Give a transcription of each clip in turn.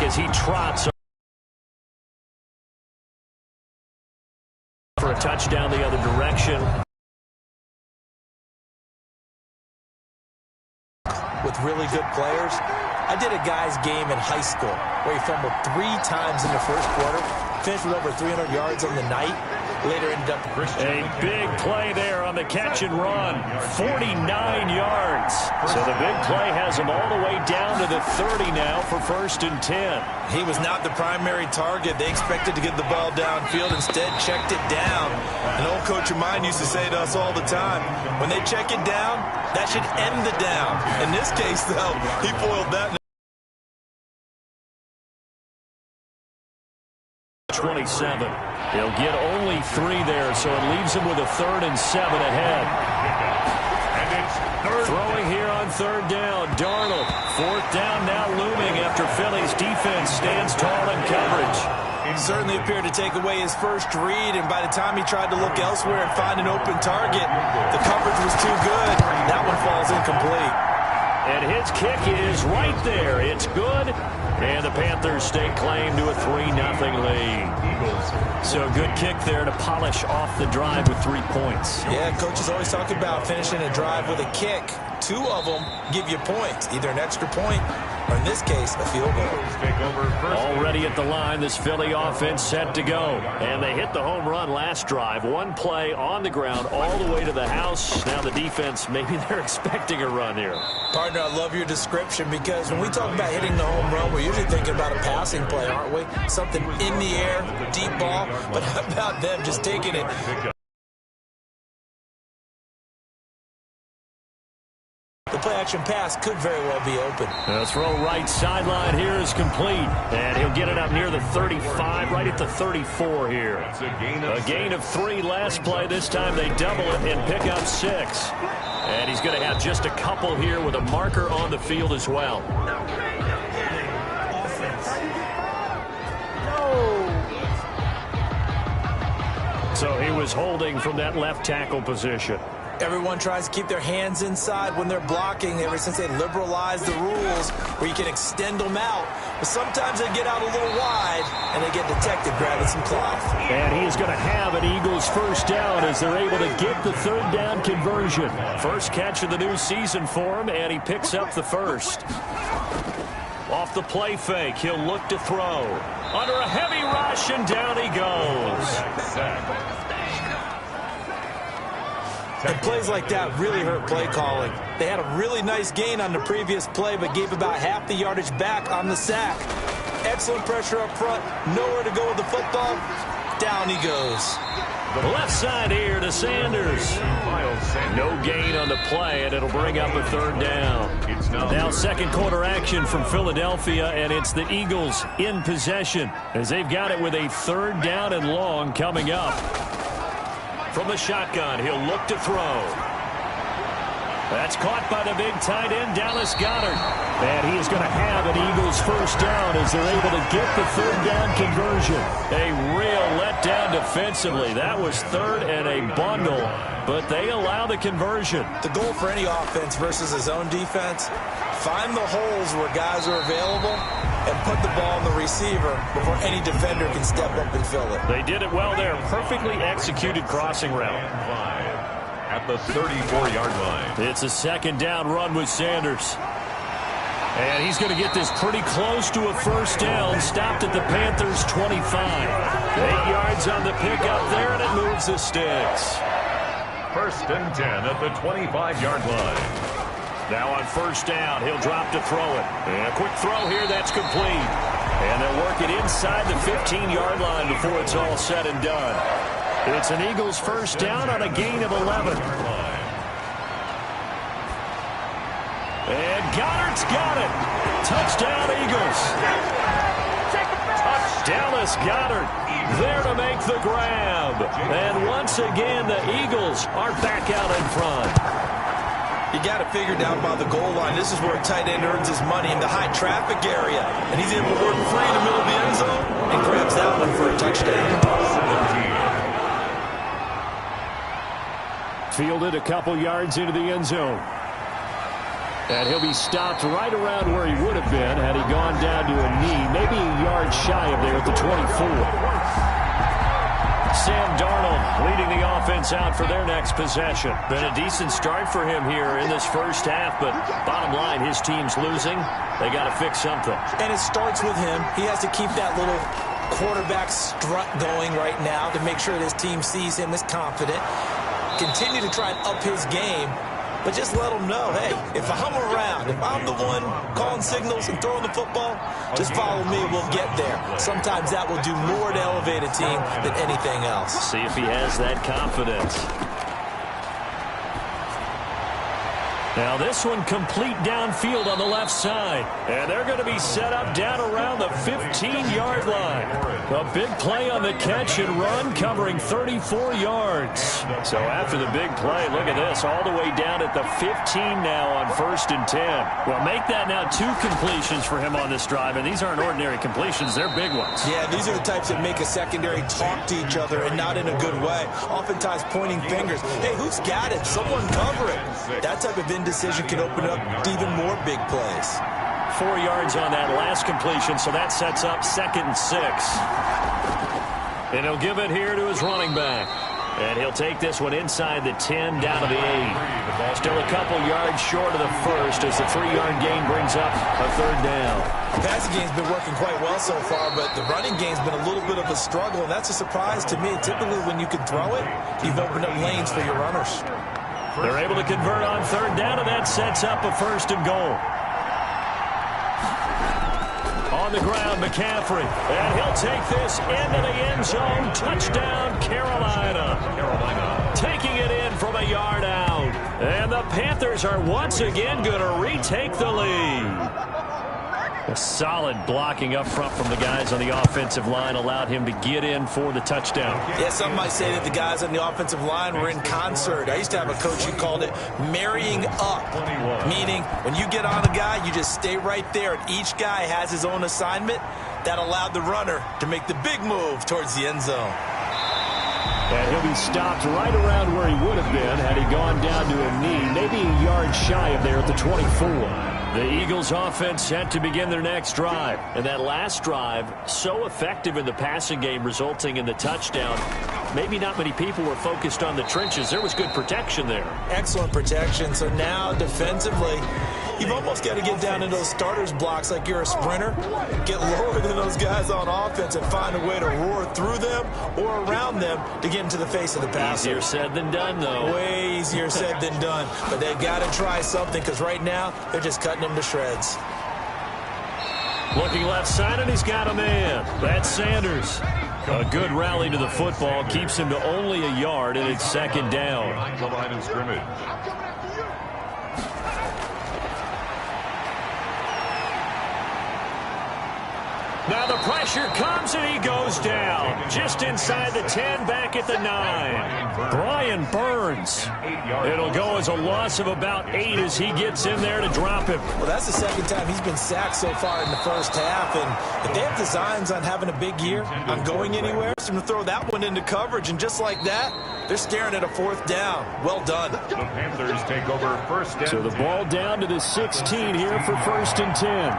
as he trots for a touchdown the other direction. With really good players. I did a guy's game in high school where he fumbled 3 times in the first quarter, finished with over 300 yards on the night, later ended up a big play there on the catch and run, 49 yards. So the big play has him all the way down to the 30 now for 1st and 10. He was not the primary target. They expected to get the ball downfield, instead checked it down. An old coach of mine used to say to us all the time, when they check it down, that should end the down. In this case, though, he foiled that. 27. He'll get only 3 there, so it leaves him with a 3rd and 7 ahead. Throwing here on 3rd down, Darnold. 4th down now looming after Philly's defense stands tall in coverage. He certainly appeared to take away his first read, and by the time he tried to look elsewhere and find an open target, the coverage was too good. That one falls incomplete. And his kick is right there. It's good. And the Panthers stake claim to a 3-0 lead. So good kick there to polish off the drive with 3 points. Yeah, coaches always talk about finishing a drive with a kick. 2 of them give you points, either an extra point or, in this case, a field goal. Already at the line, this Philly offense set to go. And they hit the home run last drive. 1 play on the ground all the way to the house. Now the defense, maybe they're expecting a run here. Partner, I love your description because when we talk about hitting the home run, we're usually thinking about a passing play, aren't we? Something in the air, deep ball. But how about them just taking it? The play-action pass could very well be open. The throw right sideline here is complete. And he'll get it up near the 35, right at the 34 here. A gain of 3 last play. This time they double it and pick up 6. And he's going to have just a couple here with a marker on the field as well. So he was holding from that left tackle position. Everyone tries to keep their hands inside when they're blocking ever since they liberalized the rules where you can extend them out. But sometimes they get out a little wide and they get detected grabbing some cloth. And he is going to have an Eagles 1st down as they're able to get the 3rd down conversion. First catch of the new season for him, and he picks up the 1st. Off the play fake, he'll look to throw. Under a heavy rush, and down he goes. And plays like that really hurt play calling. They had a really nice gain on the previous play, but gave about half the yardage back on the sack. Excellent pressure up front. Nowhere to go with the football. Down he goes. Left side here to Sanders. No gain on the play, and it'll bring up a 3rd down. Now 2nd quarter action from Philadelphia, and it's the Eagles in possession as they've got it with a 3rd down and long coming up. From the shotgun, he'll look to throw. That's caught by the big tight end, Dallas Goedert. And he is going to have an Eagles 1st down as they're able to get the 3rd down conversion. A real letdown defensively. That was 3rd and a bundle, but they allow the conversion. The goal for any offense versus his own defense, find the holes where guys are available and put the ball on the receiver before any defender can step up and fill it. They did it well there. Perfectly executed crossing route. At the 34-yard line. It's a 2nd down run with Sanders. And he's going to get this pretty close to a 1st down. Stopped at the Panthers' 25. 8 yards on the pickup there, and it moves the sticks. 1st and 10 at the 25-yard line. Now on 1st down, he'll drop to throw it. And a quick throw here, that's complete. And they'll work it inside the 15-yard line before it's all said and done. It's an Eagles 1st down on a gain of 11. And Goddard's got it. Touchdown, Eagles. Dallas Goedert there to make the grab. And once again, the Eagles are back out in front. You got it figured out by the goal line. This is where a tight end earns his money, in the high traffic area. And he's able to work free in the middle of the end zone and grabs that one for a touchdown. Fielded a couple yards into the end zone. And he'll be stopped right around where he would have been had he gone down to a knee, maybe a yard shy of there at the 24. Sam Darnold leading the offense out for their next possession. Been a decent start for him here in this first half, but bottom line, his team's losing. They got to fix something. And it starts with him. He has to keep that little quarterback strut going right now to make sure that his team sees him as confident. Continue to try and up his game, but just let him know, hey, if I'm around, if I'm the one calling signals and throwing the football, just follow me, we'll get there. Sometimes that will do more to elevate a team than anything else. See if he has that confidence. Now this one complete downfield on the left side. And they're going to be set up down around the 15-yard line. A big play on the catch and run covering 34 yards. So after the big play, look at this, all the way down at the 15 now on 1st and 10. Well, make that now 2 completions for him on this drive, and these aren't ordinary completions, they're big ones. Yeah, these are the types that make a secondary talk to each other and not in a good way. Oftentimes pointing fingers. Hey, who's got it? Someone cover it. That type of indecision can open up to even more big plays. 4 yards on that last completion, so that sets up 2nd and 6. And he'll give it here to his running back. And he'll take this one inside the 10 down to the 8. Still a couple yards short of the first as the 3-yard gain brings up a 3rd down. The passing game's been working quite well so far, but the running game's been a little bit of a struggle, and that's a surprise to me. Typically, when you can throw it, you've opened up lanes for your runners. They're able to convert on 3rd down, and that sets up a 1st and goal. On the ground, McCaffrey. And he'll take this into the end zone. Touchdown, Carolina. Taking it in from a yard out. And the Panthers are once again going to retake the lead. A solid blocking up front from the guys on the offensive line allowed him to get in for the touchdown. Yeah, some might say that the guys on the offensive line were in concert. I used to have a coach who called it marrying up, meaning when you get on a guy, you just stay right there, and each guy has his own assignment. That allowed the runner to make the big move towards the end zone. And he'll be stopped right around where he would have been had he gone down to a knee, maybe a yard shy of there at the 24. The Eagles offense set to begin their next drive. And that last drive, so effective in the passing game, resulting in the touchdown. Maybe not many people were focused on the trenches. There was good protection there. Excellent protection. So now defensively, you've almost got to get down into those starters blocks like you're a sprinter. Get lower than those guys on offense and find a way to roar through them or around them to get into the face of the passer. Easier said than done, though. Way easier said than done. But they've got to try something because right now they're just cutting them to shreds. Looking left side, and he's got a man. That's Sanders. A good rally to the football keeps him to only a yard, and it's 2nd down. The line of scrimmage. Now the pressure comes, and he goes down. Just inside the 10, back at the 9. Brian Burns. It'll go as a loss of about 8 as he gets in there to drop him. Well, that's the 2nd time he's been sacked so far in the first half. And if they have designs on having a big year, on going anywhere, to throw that one into coverage. And just like that, they're staring at a 4th down. Well done. The Panthers take over 1st and So the ball down to the 16 here for 1st and 10.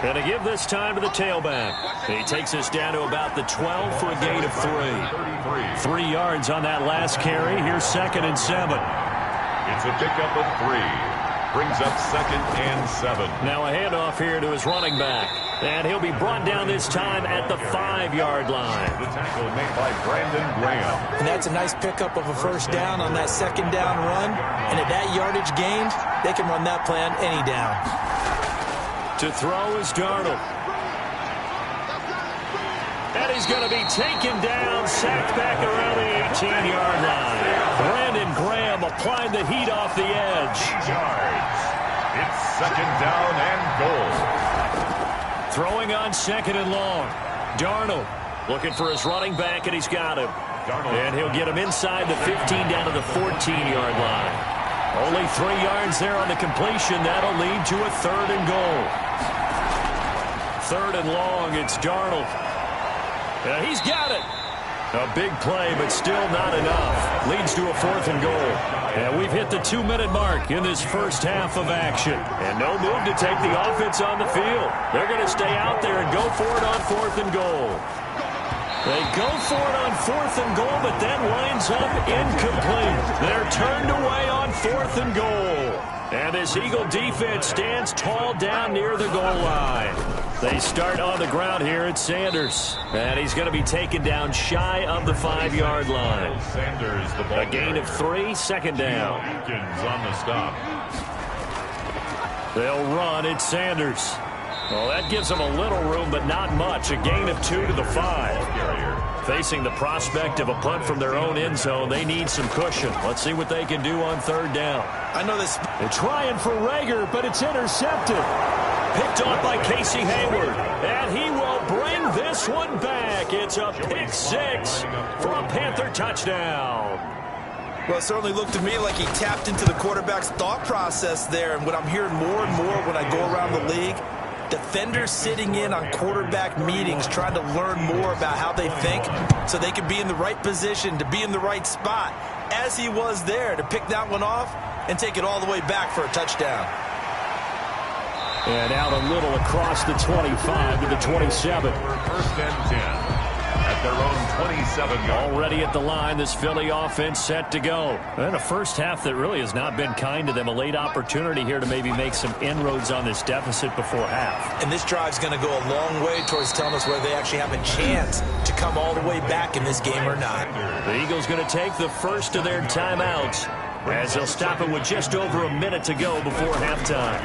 And to give this time to the tailback. He takes us down to about the 12 for a gain of 3. 3 yards on that last carry. Here's 2nd and 7. It's a pickup of 3. Brings up 2nd and 7. Now a handoff here to his running back. And he'll be brought down this time at the 5-yard line. The tackle made by Brandon Graham. And that's a nice pickup of a 1st down on that 2nd down run. And at that yardage gained, they can run that plan any down. To throw is Darnold. And he's going to be taken down, sacked back around the 18-yard line. Brandon Graham applied the heat off the edge. 8 yards. It's 2nd down and goal. Throwing on 2nd and long. Darnold looking for his running back, and he's got him. And he'll get him inside the 15 down to the 14-yard line. Only 3 yards there on the completion. That'll lead to a 3rd and goal. 3rd and long, it's Darnold. He's got it. A big play, but still not enough. Leads to a 4th and goal. And we've hit the 2-minute mark in this first half of action. And no move to take the offense on the field. They're going to stay out there and go for it on 4th and goal. They go for it on 4th and goal, but that winds up incomplete. They're turned away on 4th and goal. And this Eagle defense stands tall down near the goal line. They start on the ground here at Sanders. And he's going to be taken down shy of the 5-yard line. Sanders, the ball A gain of 3, 2nd down. Jenkins on the stop. They'll run at Sanders. Well, that gives them a little room, but not much. A gain of 2 to the 5. Facing the prospect of a punt from their own end zone, they need some cushion. Let's see what they can do on 3rd down. I know this. They're trying for Rager, but it's intercepted. Picked off by Casey Hayward, and he will bring this one back. It's a pick 6 for a Panther touchdown. Well, it certainly looked to me like he tapped into the quarterback's thought process there. And what I'm hearing more and more when I go around the league, defenders sitting in on quarterback meetings trying to learn more about how they think so they can be in the right position to be in the right spot, as he was there to pick that one off and take it all the way back for a touchdown. And out a little across the 25 to the 27. 1st and 10 at their own 27-yard. Already at the line, this Philly offense set to go. And a first half that really has not been kind to them. A late opportunity here to maybe make some inroads on this deficit before half. And this drive's going to go a long way towards telling us whether they actually have a chance to come all the way back in this game or not. The Eagles going to take the first of their timeouts as they'll stop it with just over a minute to go before halftime.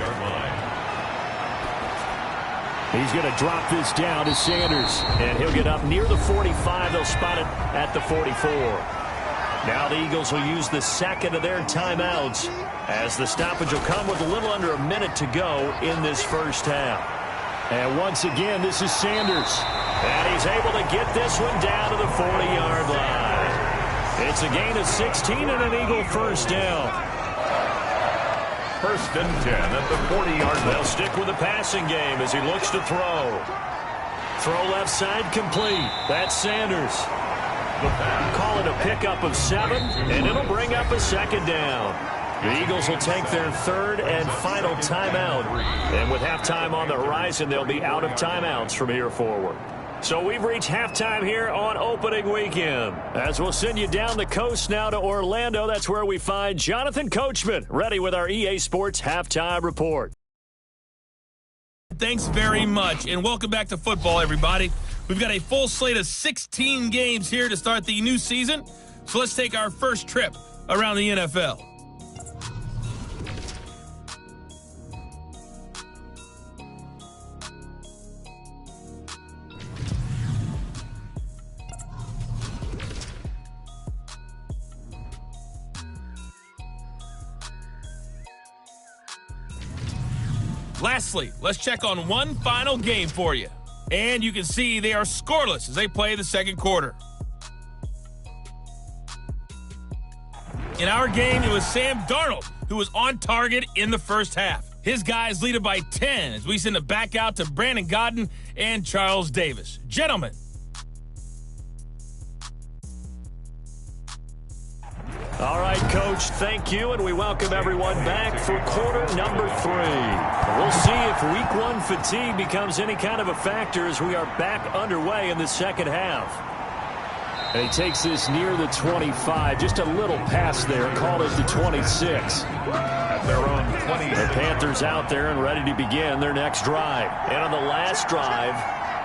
He's going to drop this down to Sanders, and he'll get up near the 45. They'll spot it at the 44. Now the Eagles will use the second of their timeouts as the stoppage will come with a little under a minute to go in this first half. And once again, this is Sanders, and he's able to get this one down to the 40-yard line. It's a gain of 16 and an Eagle first down. 1st and 10 at the 40-yard line. They'll stick with the passing game as he looks to throw. Throw left side complete. That's Sanders. Call it a pickup of 7, and it'll bring up a 2nd down. The Eagles will take their 3rd and final timeout. And with halftime on the horizon, they'll be out of timeouts from here forward. So we've reached halftime here on opening weekend. As we'll send you down the coast now to Orlando, that's where we find Jonathan Coachman, ready with our EA Sports Halftime Report. Thanks very much, and welcome back to football, everybody. We've got a full slate of 16 games here to start the new season, so let's take our first trip around the NFL. Lastly, let's check on one final game for you. And you can see they are scoreless as they play the second quarter. In our game, it was Sam Darnold who was on target in the first half. His guys lead it by 10 as we send it back out to Brandon Godden and Charles Davis. Gentlemen. All right, Coach, thank you, and we welcome everyone back for quarter number 3. We'll see if week 1 fatigue becomes any kind of a factor as we are back underway in the second half. And he takes this near the 25, just a little past there, call it the 26. At their own 26. The Panthers out there and ready to begin their next drive. And on the last drive,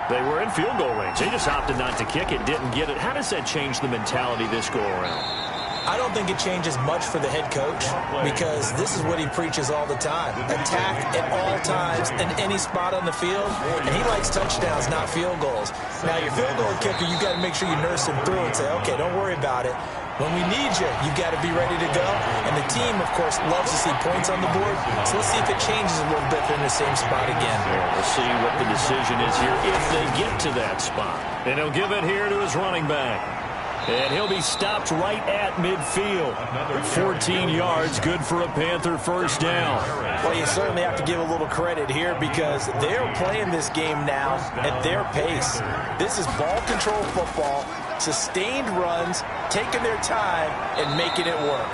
they were in field goal range. They just opted not to kick it, didn't get it. How does that change the mentality this go-around? I don't think it changes much for the head coach because this is what he preaches all the time. Attack at all times in any spot on the field, and he likes touchdowns, not field goals. Now, your field goal kicker, you've got to make sure you nurse him through and say, okay, don't worry about it. When we need you, you've got to be ready to go. And the team, of course, loves to see points on the board. So let's see if it changes a little bit. They're in the same spot again. We'll see what the decision is here if they get to that spot. And he'll give it here to his running back. And he'll be stopped right at midfield. 14 yards, good for a Panther first down. Well, you certainly have to give a little credit here because they're playing this game now at their pace. This is ball control football. sustained runs, taking their time, and making it work.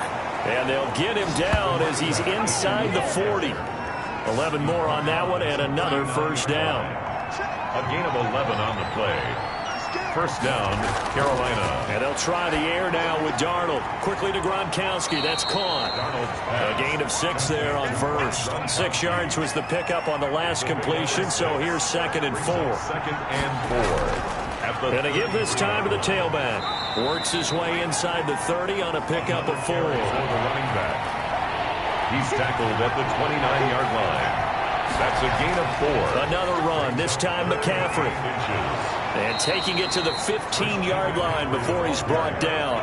And they'll get him down as he's inside the 40. 11 more on that one and another first down. A gain of 11 on the play. First down, Carolina. And they'll try the air now with Darnold. Quickly to Gronkowski. That's caught. A gain of 6 there on first. 6 yards was the pickup on the last completion, so here's 2nd and 4. 2nd and 4. And they give this time to the tailback. Works his way inside the 30 on a pickup of 4. For the running back. He's tackled at the 29-yard line. That's a gain of 4. Another run, this time McCaffrey. And taking it to the 15-yard line before he's brought down.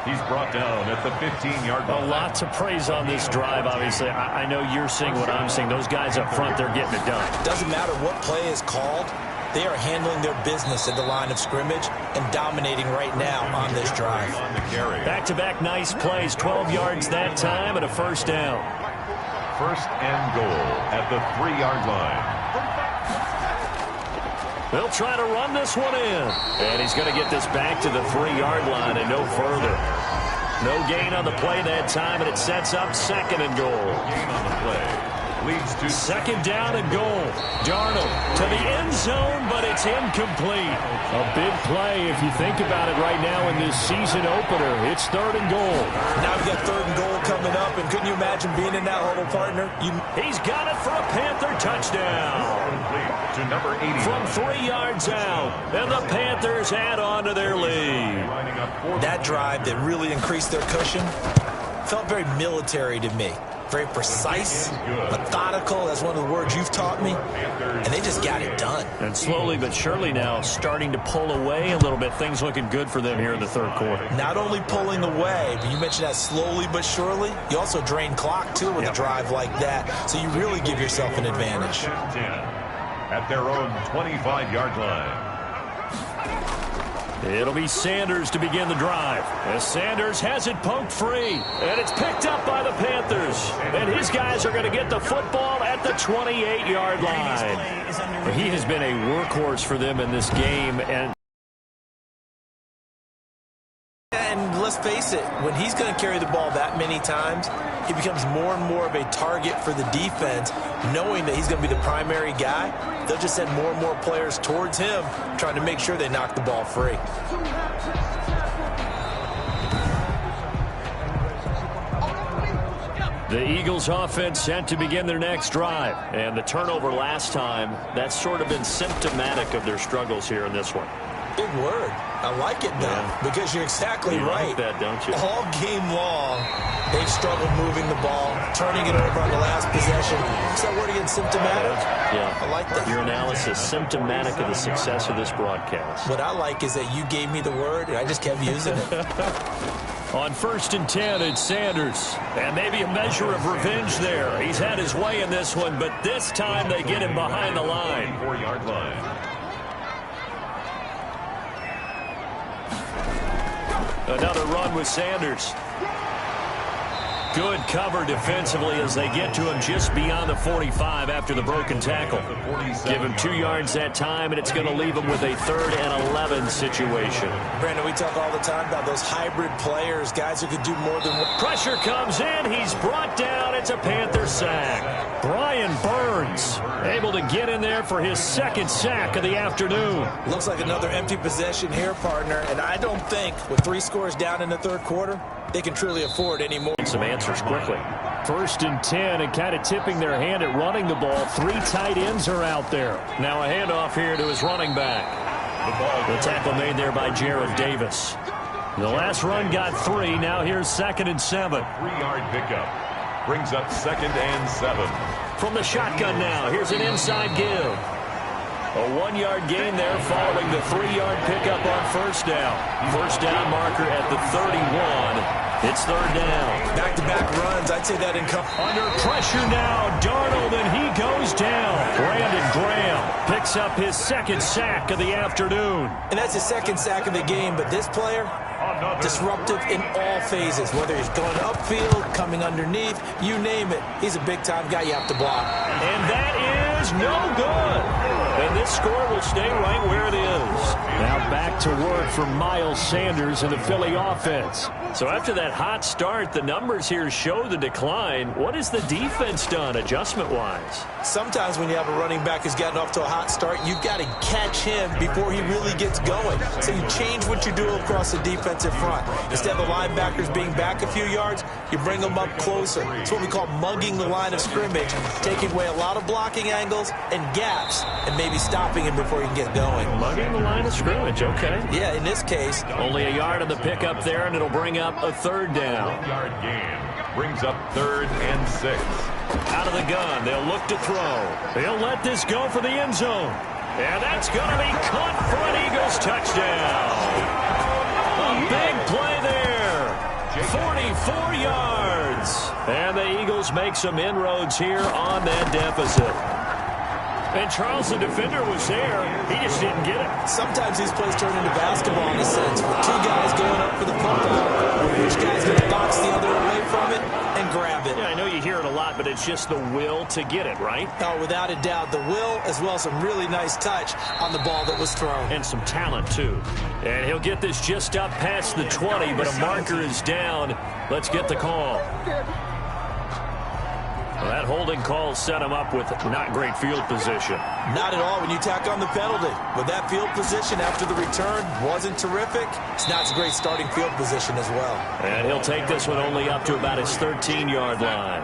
He's brought down at the 15-yard line. A lot to praise on this drive, obviously. I know you're seeing what I'm seeing. Those guys up front, they're getting it done. Doesn't matter what play is called. They are handling their business at the line of scrimmage and dominating right now on this drive. On the carry. Back-to-back nice plays. 12 yards that time and a first down. First and goal at the 3-yard line. They'll try to run this one in. And he's going to get this back to the 3-yard line and no further. No gain on the play that time, and it sets up 2nd and goal. Gain on the play. Leads to 2nd down and goal. Darnold to the end zone, but it's incomplete. A big play if you think about it right now in this season opener. It's 3rd and goal. Now we've got 3rd and goal coming up, and couldn't you imagine being in that huddle, partner? He's got it for a Panther touchdown. to number 80. From 3 yards out, and the Panthers add on to their lead. That drive that really increased their cushion felt very military to me. Very precise, methodical. That's one of the words you've taught me. And they just got it done. And slowly but surely now starting to pull away a little bit. Things looking good for them here in the 3rd quarter. Not only pulling away, but you mentioned that slowly but surely. You also drain clock, too, with a drive like that. So you really give yourself an advantage. At their own 25-yard line. It'll be Sanders to begin the drive. As Sanders has it poked free. And it's picked up by the Panthers. And his guys are going to get the football at the 28-yard line. He has been a workhorse for them in this game. And let's face it, when he's going to carry the ball that many times, he becomes more and more of a target for the defense, knowing that he's going to be the primary guy. They'll just send more and more players towards him, trying to make sure they knock the ball free. The Eagles offense set to begin their next drive. And the turnover last time, that's sort of been symptomatic of their struggles here in this one. Big word. I like it now, because you're exactly right. You like that, don't you? All game long, they've struggled moving the ball, turning it over on the last possession. Is that word again, symptomatic? Yeah. I like that. Your analysis, symptomatic of the success of this broadcast. What I like is that you gave me the word, and I just kept using it. On 1st and 10, it's Sanders. And maybe a measure of revenge there. He's had his way in this one, but this time they get him behind the line. 4-yard line. Another run with Sanders. Good cover defensively as they get to him just beyond the 45 after the broken tackle. Give him 2 yards that time, and it's going to leave him with a 3rd and 11 situation. Brandon, we talk all the time about those hybrid players, guys who could do more than one. Pressure comes in. He's brought down. It's a Panther sack. Brian Burns able to get in there for his 2nd sack of the afternoon. Looks like another empty possession here, partner, and I don't think with 3 scores down in the 3rd quarter, they can truly afford any more. Some answers quickly. 1st and 10 and kind of tipping their hand at running the ball. 3 tight ends are out there. Now a handoff here to his running back. The tackle made there by Jared Davis. The last run got 3. Now here's 2nd and 7. 3-yard pickup. Brings up 2nd and 7. From the shotgun now, here's an inside give. A 1-yard gain there following the 3-yard pickup on 1st down. 1st down marker at the 31. It's 3rd down. Back-to-back runs. I'd say that under pressure now. Darnold, and he goes down. Brandon Graham picks up his 2nd sack of the afternoon. And that's his 2nd sack of the game. But this player, disruptive in all phases. Whether he's going upfield, coming underneath, you name it. He's a big-time guy you have to block. And that is no good. And this score will stay right where it is. Now back back to work for Miles Sanders and the Philly offense. So after that hot start, the numbers here show the decline. What has the defense done adjustment-wise? Sometimes when you have a running back who's gotten off to a hot start, you've got to catch him before he really gets going. So you change what you do across the defensive front. Instead of the linebackers being back a few yards, you bring them up closer. It's what we call mugging the line of scrimmage, taking away a lot of blocking angles and gaps, and maybe stopping him before he can get going. Mugging the line of scrimmage, okay. Yeah, in this case. Only a yard on the pickup there, and it'll bring up a third down. 1-yard gain brings up 3rd and 6. Out of the gun, they'll look to throw. They'll let this go for the end zone. And that's going to be caught for an Eagles touchdown. A big play there. 44 yards. And the Eagles make some inroads here on that deficit. And Charles, the defender, was there. He just didn't get it. Sometimes these plays turn into basketball in a sense. With two guys going up for the football. Which guy's going to box the other away from it and grab it? Yeah, I know you hear it a lot, but it's just the will to get it, right? Oh, without a doubt. The will, as well as some really nice touch on the ball that was thrown. And some talent, too. And he'll get this just up past the 20, but a marker is down. Let's get the call. Well, that holding call set him up with not great field position. Not at all when you tack on the penalty. With that field position after the return wasn't terrific, it's not a great starting field position as well. And he'll take this one only up to about his 13-yard line.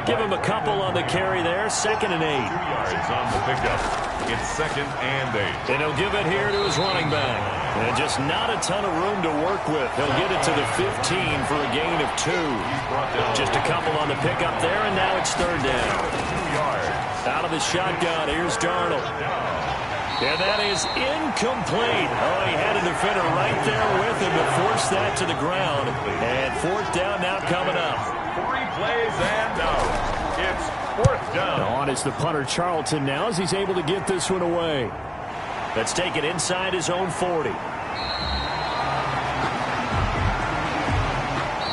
Give him a couple on the carry there. 2nd and 8. 2 yards on the pickup. It's 2nd and 8. And he'll give it here to his running back. And just not a ton of room to work with. He'll get it to the 15 for a gain of 2. Just a couple on the pickup there, and now it's 3rd down. 2 yards. Out of the shotgun, here's Darnold. And that is incomplete. Oh, he had a defender right there with him to force that to the ground. And 4th down now coming up. 3 plays and out. It's 4th down. On is the punter Charlton now as he's able to get this one away. Let's take it inside his own 40.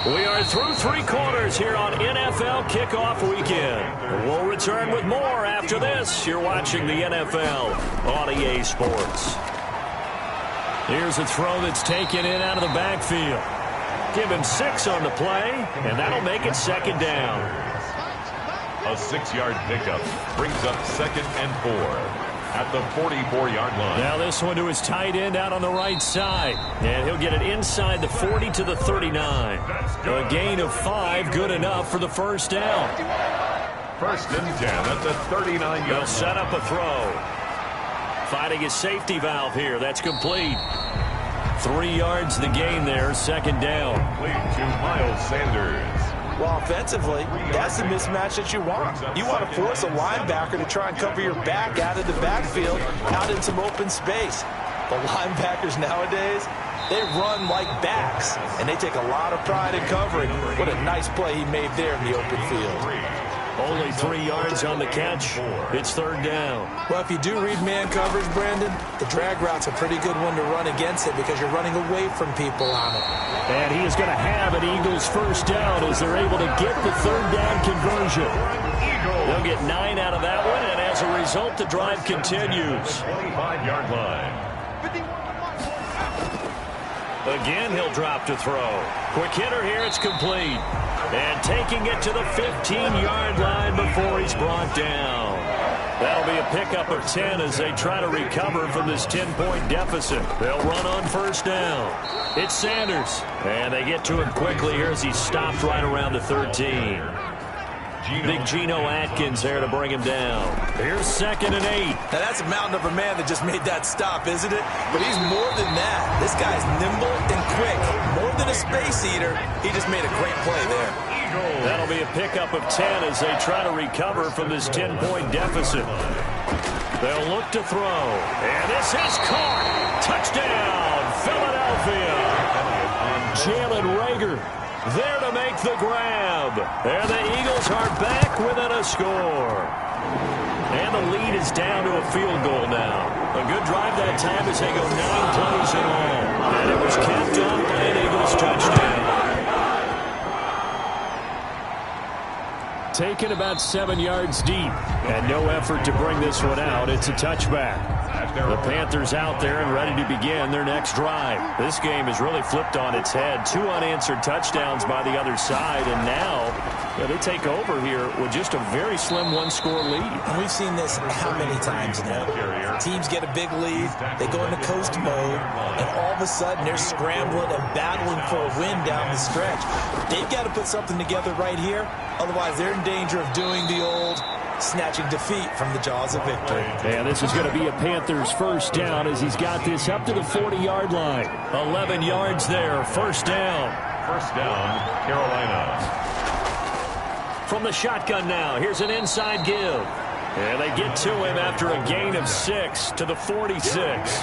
We are through 3 quarters here on NFL Kickoff Weekend. We'll return with more after this. You're watching the NFL on EA Sports. Here's a throw that's taken in out of the backfield. Give him 6 on the play, and that'll make it 2nd down. A 6-yard pickup brings up 2nd and 4. At the 44-yard line. Now this one to his tight end out on the right side. And he'll get it inside the 40 to the 39. A gain of 5, good enough for the 1st down. 1st and 10 at the 39-yard. They'll set up a throw. Fighting his safety valve here. That's complete. 3 yards the gain there. 2nd down. Complete to Miles Sanders. Well, offensively, that's the mismatch that you want. You want to force a linebacker to try and cover your back out of the backfield, out in some open space. The linebackers nowadays, they run like backs, and they take a lot of pride in covering. What a nice play he made there in the open field. Only 3 yards on the catch. It's 3rd down. Well, if you do read man coverage, Brandon, the drag route's a pretty good one to run against it because you're running away from people on it. And he is going to have an Eagles 1st down as they're able to get the 3rd down conversion. They'll get 9 out of that one, and as a result, the drive continues. 25-yard line. Again, he'll drop to throw. Quick hitter here, it's complete. And taking it to the 15-yard line before he's brought down. That'll be a pickup of 10 as they try to recover from this 10-point deficit. They'll run on 1st down. It's Sanders. And they get to him quickly here as he stopped right around the 13. Big Geno Atkins there to bring him down. Here's 2nd and 8. Now that's a mountain of a man that just made that stop, isn't it? But he's more than that. This guy's nimble and quick. More than a space eater, he just made a great play there. That'll be a pickup of 10 as they try to recover from this 10-point deficit. They'll look to throw. And this is caught. Touchdown, Philadelphia. Jalen Reagor there to make the grab. And the Eagles are back within a score. And the lead is down to a field goal now. A good drive that time as they go 9 plays in all. And it was capped off by an Eagles touchdown. Taken about 7 yards deep. And no effort to bring this one out. It's a touchback. The Panthers out there and ready to begin their next drive. This game is really flipped on its head. 2 unanswered touchdowns by the other side, and now they take over here with just a very slim one-score lead. And we've seen this how many times now? Teams get a big lead, they go into coast mode, and all of a sudden they're scrambling and battling for a win down the stretch. They've got to put something together right here, otherwise they're in danger of doing the old snatching defeat from the jaws of victory. And this is going to be a Panthers first down as he's got this up to the 40-yard line. 11 yards there, first down. First down, Carolina. From the shotgun now, here's an inside give. And they get to him after a gain of 6 to the 46.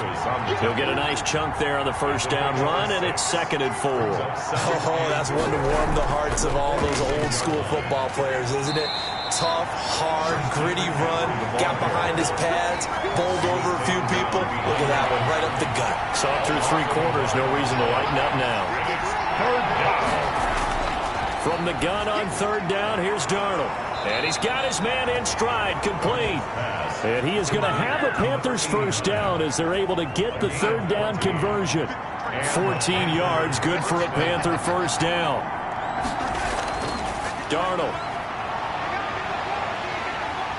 He'll get a nice chunk there on the first down run, and it's 2nd and 4. Oh, that's one to warm the hearts of all those old school football players, isn't it? Tough, hard, gritty run, got behind his pads, bowled over a few people. Look at that one, right up the gut. Saw through 3 quarters, no reason to lighten up now. Third down. From the gun on 3rd down, here's Darnold. And he's got his man in stride, complete. And he is going to have a Panthers first down as they're able to get the 3rd down conversion. 14 yards, good for a Panther first down. Darnold.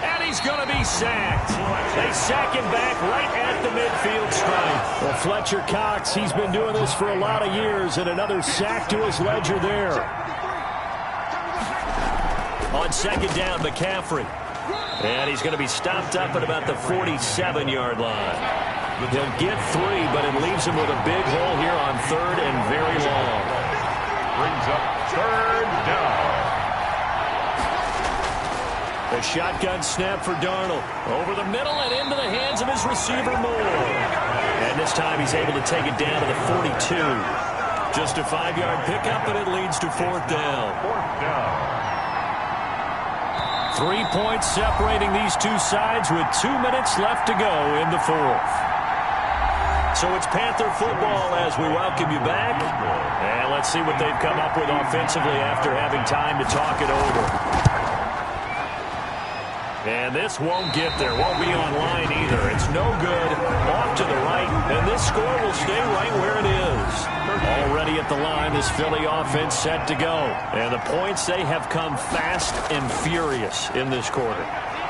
And he's going to be sacked. They sack him back right at the midfield stripe. Well, Fletcher Cox, he's been doing this for a lot of years, and another sack to his ledger there. On 2nd down, McCaffrey. And he's going to be stopped up at about the 47-yard line. He'll get 3, but it leaves him with a big hole here on 3rd and very long. Brings up 3rd down. The shotgun snap for Darnold. Over the middle and into the hands of his receiver, Moore. And this time he's able to take it down to the 42. Just a 5-yard pickup, and it leads to 4th down. 4th down. 3 points separating these two sides with 2 minutes left to go in the 4th. So it's Panther football as we welcome you back. And let's see what they've come up with offensively after having time to talk it over. And this won't get there. Won't be online either. It's no good. Off to the right. And this score will stay right where it is. Already at the line, this Philly offense set to go. And the points, they have come fast and furious in this quarter.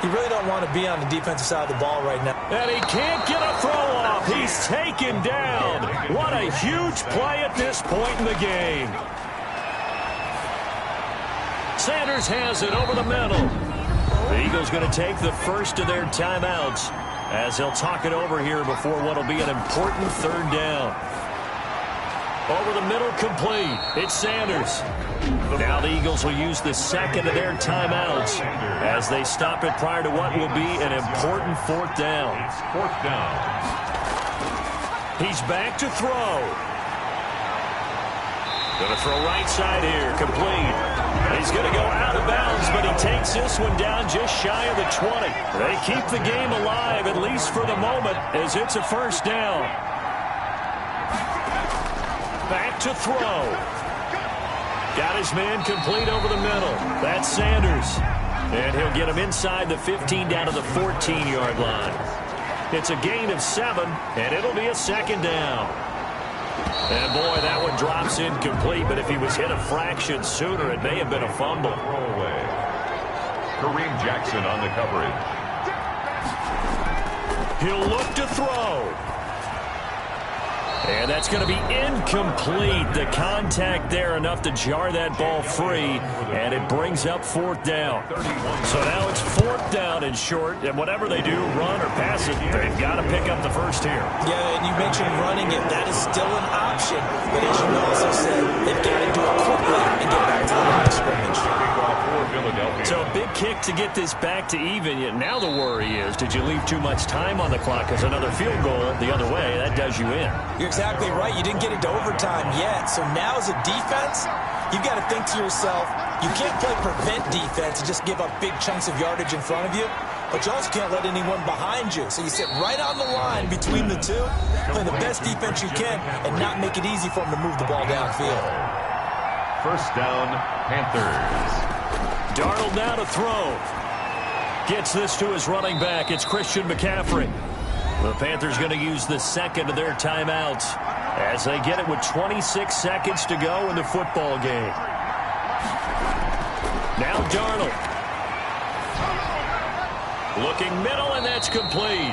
You really don't want to be on the defensive side of the ball right now. And he can't get a throw off. He's taken down. What a huge play at this point in the game. Sanders has it over the middle. The Eagles going to take the first of their timeouts as they'll talk it over here before what will be an important 3rd down. Over the middle, complete. It's Sanders. Now the Eagles will use the 2nd of their timeouts as they stop it prior to what will be an important 4th down. It's 4th down. He's back to throw. Going to throw right side here, complete. He's going to go out of bounds, but he takes this one down just shy of the 20. They keep the game alive, at least for the moment, as it's a first down. Back to throw. Got his man complete over the middle. That's Sanders. And he'll get him inside the 15 down to the 14-yard line. It's a gain of 7, and it'll be a 2nd down. And, boy, that one drops incomplete, but if he was hit a fraction sooner, it may have been a fumble. Throwaway. Kareem Jackson on the coverage. He'll look to throw. And that's going to be incomplete. The contact there enough to jar that ball free, and it brings up 4th down. So now it's 4th down and short, and whatever they do, run or pass it, they've got to pick up the first here. Yeah, and you mentioned running it. That is still an option. But as you also said, they've got to do it quickly and get back to the line of scrimmage. So a big kick to get this back to even. Yet now the worry is, did you leave too much time on the clock? Because another field goal the other way, that does you in. You're exactly right. You didn't get into overtime yet. So now as a defense, you've got to think to yourself, you can't play prevent defense and just give up big chunks of yardage in front of you. But you also can't let anyone behind you. So you sit right on the line between the two, play the best defense you can, and not make it easy for them to move the ball downfield. First down, Panthers. Darnold now to throw. Gets this to his running back. It's Christian McCaffrey. The Panthers going to use the second of their timeouts as they get it with 26 seconds to go in the football game. Now Darnold. Looking middle, and that's complete.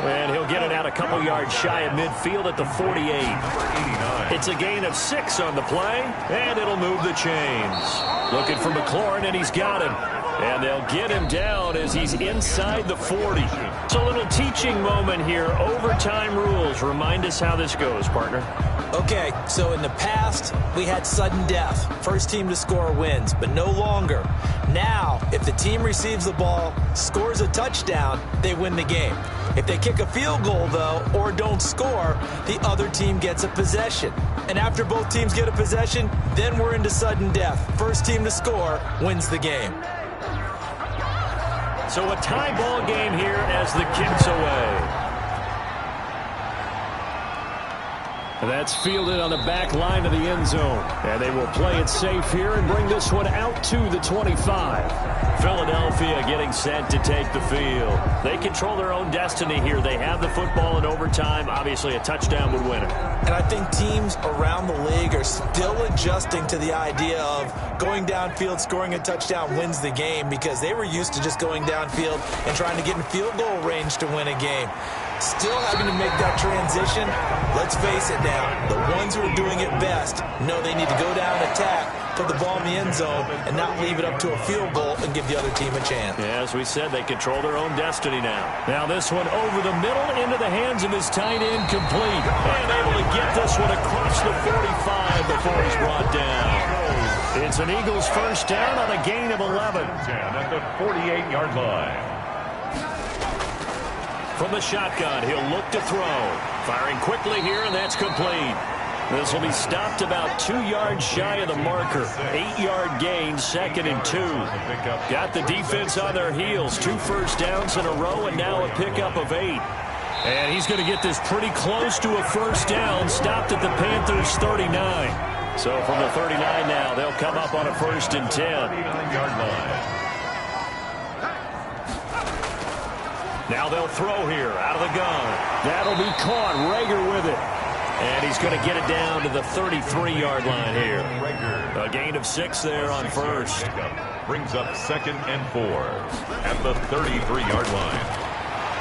And he'll get it out a couple yards shy of midfield at the 48. It's a gain of 6 on the play, and it'll move the chains. Looking for McLaurin, and he's got him. And they'll get him down as he's inside the 40. So a little teaching moment here. Overtime rules. Remind us how this goes, partner. Okay, so in the past, we had sudden death. First team to score wins, but no longer. Now, if the team receives the ball, scores a touchdown, they win the game. If they kick a field goal, though, or don't score, the other team gets a possession. And after both teams get a possession, then we're into sudden death. First team to score wins the game. So a tie ball game here as the kick's away. That's fielded on the back line of the end zone. And they will play it safe here and bring this one out to the 25. Philadelphia getting set to take the field. They control their own destiny here. They have the football in overtime. Obviously, a touchdown would win it. And I think teams around the league are still adjusting to the idea of going downfield, scoring a touchdown wins the game, because they were used to just going downfield and trying to get in field goal range to win a game. Still having to make that transition. Let's face it now, the ones who are doing it best know they need to go down, attack, put the ball in the end zone, and not leave it up to a field goal and give the other team a chance. Yeah, as we said, they control their own destiny now. Now this one over the middle into the hands of his tight end, complete. And able to get this one across the 45 before he's brought down. It's an Eagles first down on a gain of 11. At the 48-yard line. From the shotgun, he'll look to throw. Firing quickly here, and that's complete. This will be stopped about 2 yards shy of the marker. 8-yard gain, 2nd and 2. Got the defense on their heels. 2 first downs in a row, and now a pickup of 8. And he's going to get this pretty close to a first down, stopped at the Panthers' 39. So from the 39 now, they'll come up on a 1st and 10. 39-yard line. Now they'll throw here out of the gun. That'll be caught. Rager with it. And he's going to get it down to the 33-yard line here. A gain of 6 there on first. Brings up 2nd and 4 at the 33-yard line.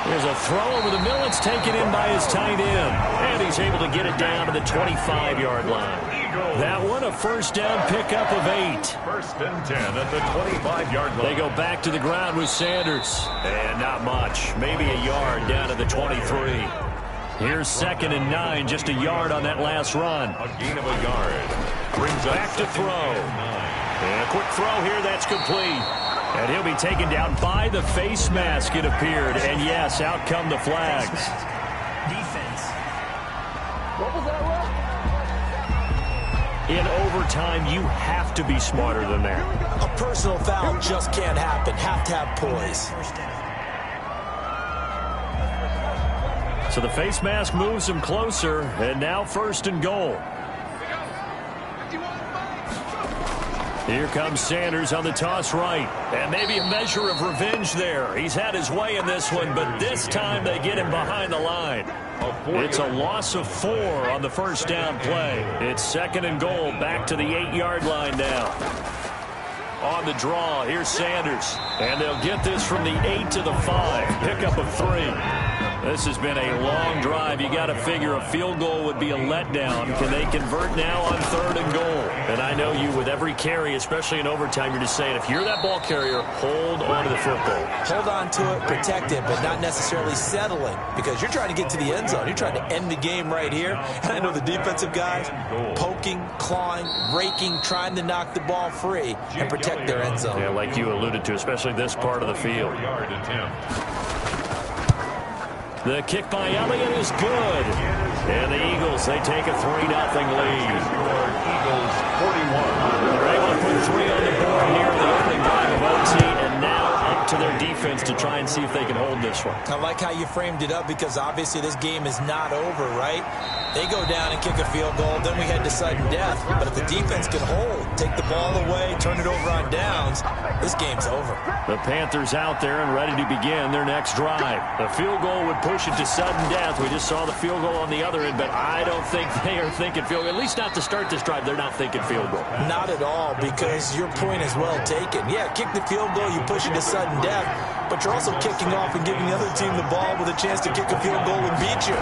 There's a throw over the middle. It's taken in by his tight end. And he's able to get it down to the 25-yard line. That one, a first down pickup of 8. 1st and 10 at the 25-yard line. They go back to the ground with Sanders. And not much. Maybe a yard down to the 23. Here's 2nd and 9. Just a yard on that last run. A gain of a yard. Brings up back to throw. And a quick throw here. That's complete. And he'll be taken down by the face mask, it appeared. And yes, out come the flags. Defense. What was that, Will? In overtime, you have to be smarter than that. A personal foul just can't happen. Have to have poise. First down. So the face mask moves him closer, and now 1st and goal. Here comes Sanders on the toss right. And maybe a measure of revenge there. He's had his way in this one, but this time they get him behind the line. It's a loss of 4 on the first down play. It's 2nd and goal, back to the 8-yard line now. On the draw, here's Sanders. And they'll get this from the 8 to the 5. Pickup of 3. This has been a long drive. You got to figure a field goal would be a letdown. Can they convert now on 3rd and goal? And I know you, with every carry, especially in overtime, you're just saying, if you're that ball carrier, hold on to the football. Hold on to it, protect it, but not necessarily settling, because you're trying to get to the end zone. You're trying to end the game right here. And I know the defensive guys poking, clawing, raking, trying to knock the ball free and protect their end zone. Yeah, like you alluded to, especially this part of the field. The kick by Elliott is good. And the Eagles, they take a 3-0 lead. Eagles 41. They're able to put 3 on the board here in the opening drive of OT, and now up to their defense to try and see if they can hold this one. I like how you framed it up, because obviously this game is not over, right? They go down and kick a field goal, then we head to sudden death. But if the defense can hold, take the ball away, turn it over on downs, this game's over. The Panthers out there and ready to begin their next drive. The field goal would push it to sudden death. We just saw the field goal on the other end, but I don't think they are thinking field goal. At least not to start this drive. They're not thinking field goal. Not at all, because your point is well taken. Yeah, kick the field goal, you push it to sudden death, but you're also kicking off and giving the other team the ball with a chance to kick a field goal and beat you.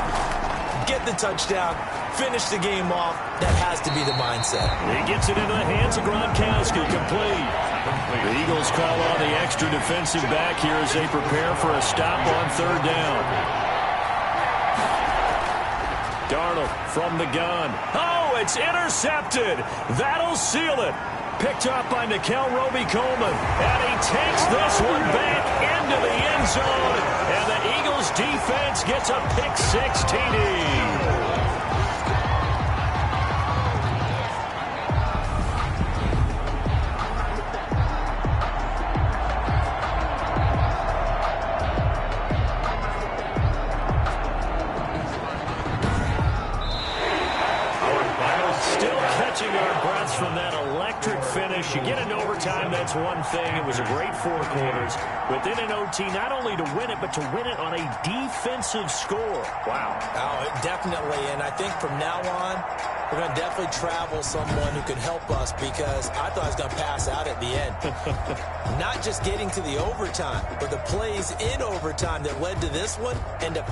Get the touchdown, finish the game off. That has to be the mindset. He gets it into the hands of Gronkowski, complete. The Eagles call on the extra defensive back here as they prepare for a stop on third down. Darnold from the gun. Oh, it's intercepted. That'll seal it. Picked up by Nickel Roby-Coleman. And he takes this one back into the end zone. And the Eagles defense gets a pick-six TD. From that electric finish. You get into overtime, that's one thing. It was a great 4 quarters. But then in OT, not only to win it, but to win it on a defensive score. Wow. Oh, definitely. And I think from now on, we're going to definitely travel someone who can help us, because I thought I was going to pass out at the end. Not just getting to the overtime, but the plays in overtime that led to this one and to